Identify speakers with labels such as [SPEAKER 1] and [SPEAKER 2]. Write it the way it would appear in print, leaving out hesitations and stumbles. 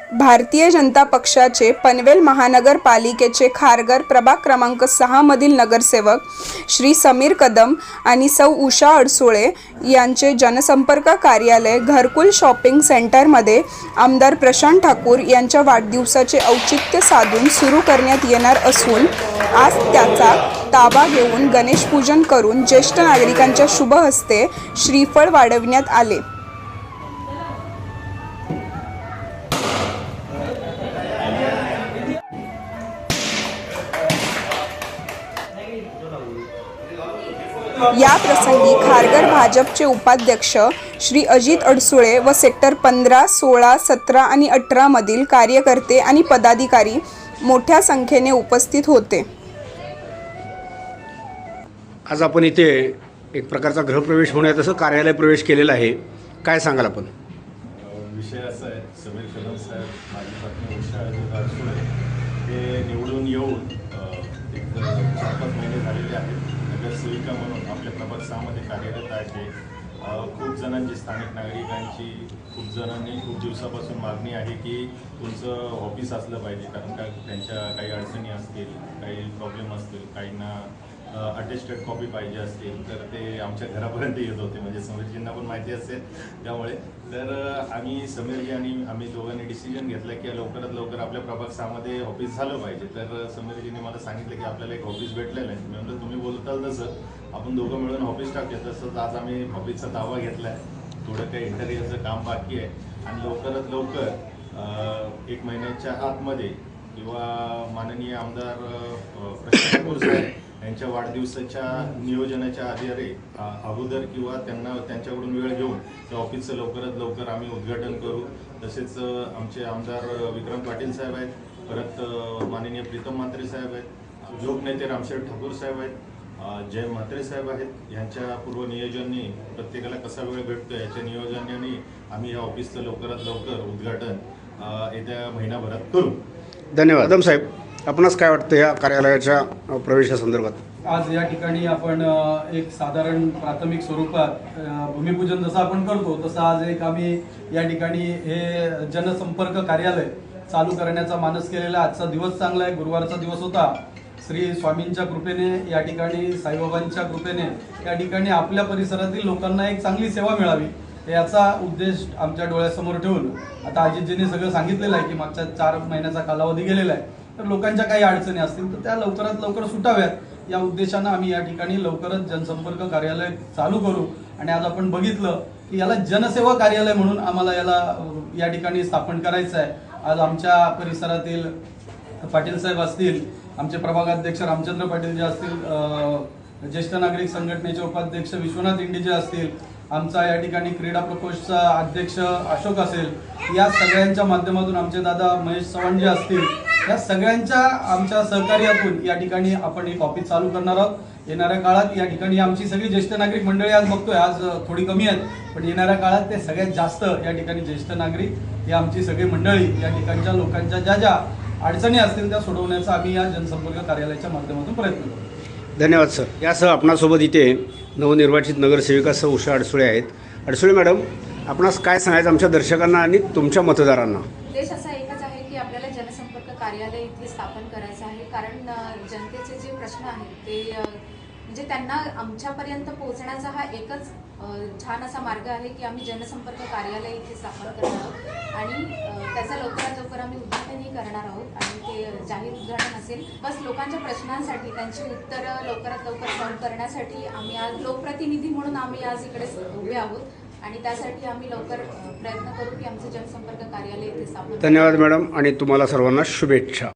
[SPEAKER 1] भारतीय जनता पक्षाचे पनवेल महानगरपालिकेचे खारघर प्रभाग क्रमांक 6 मधील नगरसेवक श्री समीर कदम आणि सौ उषा अडसुळे यांचे जनसंपर्क कार्यालय घरकुल शॉपिंग सेंटरमध्ये आमदार प्रशांत ठाकूर यांच्या वाढदिवसाचे औचित्य साधून सुरू करण्यात येणार असून आज त्याचा ताबा घेऊन गणेश पूजन करून ज्येष्ठ नागरिकांच्या शुभ हस्ते श्रीफळ वाढविण्यात आले। या प्रसंगी खारघर भाजपचे उपाध्यक्ष श्री अजित अडसुळे व सेक्टर 15, 16, 17 आणि 18 मधील कार्यकर्ते आणि पदाधिकारी मोठ्या संख्येने उपस्थित होते।
[SPEAKER 2] आज आपण इथे एक प्रकारचा गृहप्रवेश होण्यात कार्यालय प्रवेश केलेला आहे, काय सांगाल आपण?
[SPEAKER 3] विषय असा आहे, समीर कदम साहेब माझी पत्नी उषा अडसुळे हे निवडून येऊन एक 4-5 महिने झालेले आहेत। नगरसेविका म्हणून आपल्या प्रभाग 6 मध्ये कार्यरत आहे। खूप जणांची, स्थानिक नागरिकांची, खूप जणांनी खूप दिवसापासून मागणी आहे की तुमचं ऑफिस असलं पाहिजे, कारण का त्यांच्या काही अडचणी असतील, काही प्रॉब्लेम असतील, काहींना अटेस्टेड कॉपी पाहिजे असतील तर ते आमच्या घरापर्यंत येत होते, म्हणजे समीरजींना पण माहिती असेल त्यामुळे। तर आम्ही समीरजी आणि आम्ही दोघांनी डिसिजन घेतला की लवकरात लवकर आपल्या प्रभाग 6 मध्ये ऑफिस झालं पाहिजे। तर समीरजींनी मला सांगितलं की आपल्याला एक ऑफिस भेटलेलं आहे। मी म्हटलं तुम्ही बोलताल तसं आपण दोघं मिळून ऑफिस टाकूया। तसंच आज आम्ही ऑफिसचा दावा घेतला आहे, थोडं काही इंटेरियरचं काम बाकी आहे आणि लवकरात लवकर 1 महिन्याच्या आतमध्ये किंवा माननीय आमदार प्रशांत ठाकूर साहेब यांच्या वाढदिवसाच्या नियोजनाच्या अगोदर किंवा त्यांच्याकडून वेळ घेऊन त्या ऑफिसचं लवकरात लवकर आम्ही उद्घाटन करू। तसेच आमचे आमदार विक्रम पाटील साहेब आहेत, परत माननीय प्रीतम म्हात्रे साहेब आहेत, लोकनेते रामशेठ ठाकूर साहेब आहेत, जय म्हात्रे साहेब आहेत। यांच्या पूर्व नियोजनाने प्रत्येकाला कसा वेळ भेटतो याच्या नियोजनाने आम्ही या ऑफिसचं लवकरात लवकर उद्घाटन येत्या महिनाभरात करू।
[SPEAKER 2] धन्यवाद। कदम साहेब, आपणास काय वाटतं या कार्यालयाच्या प्रवेशासंदर्भात?
[SPEAKER 4] आज या ठिकाणी आपण एक साधारण प्राथमिक स्वरूपात भूमिपूजन जसं आपण करतो तसं आज एक आम्ही या ठिकाणी हे जनसंपर्क कार्यालय चालू करण्याचा मानस केलेला। आजचा दिवस चांगला आहे, गुरुवारचा दिवस होता। श्री स्वामींच्या कृपेने या ठिकाणी, साईबाबांच्या कृपेने या ठिकाणी आपल्या परिसरातील लोकांना एक चांगली सेवा मिळावी याचा उद्देश आमच्या डोळ्यासमोर ठेवून आता अजितजींनी सगळं सांगितलेलं आहे की मागच्या 4 महिन्याचा कालावधी गेलेला आहे, तर लोकांच्या काही अडचणी असतील तर त्या लवकरात लवकर सुटाव्यात या उद्देशानं आम्ही या ठिकाणी लवकरच जनसंपर्क कार्यालय चालू करू। आणि आज आपण बघितलं की याला जनसेवा कार्यालय म्हणून आम्हाला याला या ठिकाणी स्थापन करायचं आहे। आज आमच्या परिसरातील पाटील साहेब असतील, आमचे प्रभागाध्यक्ष रामचंद्र पाटील जे असतील, ज्येष्ठ नागरिक संघटनेचे उपाध्यक्ष विश्वनाथ इंडीजे असतील, आमचा या ठिकाणी क्रीडा प्रकोष्ठचा अध्यक्ष अशोक असेल, या सगळ्यांच्या माध्यमातून आमचे दादा महेश चव्हाण जे असतील, या सगळ्यांच्या आमच्या सहकार्यातून या ठिकाणी आपण एक ऑफिस चालू करणार आहोत। येणाऱ्या काळात या ठिकाणी आमची सगळी ज्येष्ठ नागरिक मंडळी आज बघतोय, आज थोडी कमी आहेत, पण येणाऱ्या काळात ते सगळ्यात जास्त या ठिकाणी ज्येष्ठ नागरिक ही आमची सगळी मंडळी या ठिकाणच्या लोकांच्या ज्या ज्या अडचणी असतील त्या सोडवण्याचा आम्ही या जनसंपर्क कार्यालयाच्या माध्यमातून प्रयत्न करू।
[SPEAKER 2] धन्यवाद सर। यासह आपणासोबत इथे नवनिर्वाचित नगरसेविका सौ उषा अडसुळे आहेत। अडसुळे मॅडम, आपणास काय सांगायचं आमच्या दर्शकांना आणि तुमच्या मतदारांना?
[SPEAKER 5] उद्देश असा एकच आहे की आपल्याला जनसंपर्क कार्यालय इथे स्थापन करायचं आहे, कारण जनतेचे जे प्रश्न आहेत ते म्हणजे त्यांना आमच्यापर्यंत पोहोचण्याचा हा एकच छान असा मार्ग आहे की आम्ही जनसंपर्क कार्यालय इथे स्थापन करणार आहोत आणि त्याचा लवकरात लवकर आम्ही उद्घाटनही करणार आहोत। आणि ते जाहीर उद्घाटन असेल, बस लोकांच्या प्रश्नांसाठी त्यांची उत्तरं लवकरात लवकर सॉल्व्ह करण्यासाठी आम्ही आज लोकप्रतिनिधी म्हणून आम्ही आज इकडे उभे आहोत आणि त्यासाठी आम्ही लवकर प्रयत्न करू की आमचं जनसंपर्क कार्यालय इथे स्थापन।
[SPEAKER 2] धन्यवाद मॅडम, आणि तुम्हाला सर्वांना शुभेच्छा।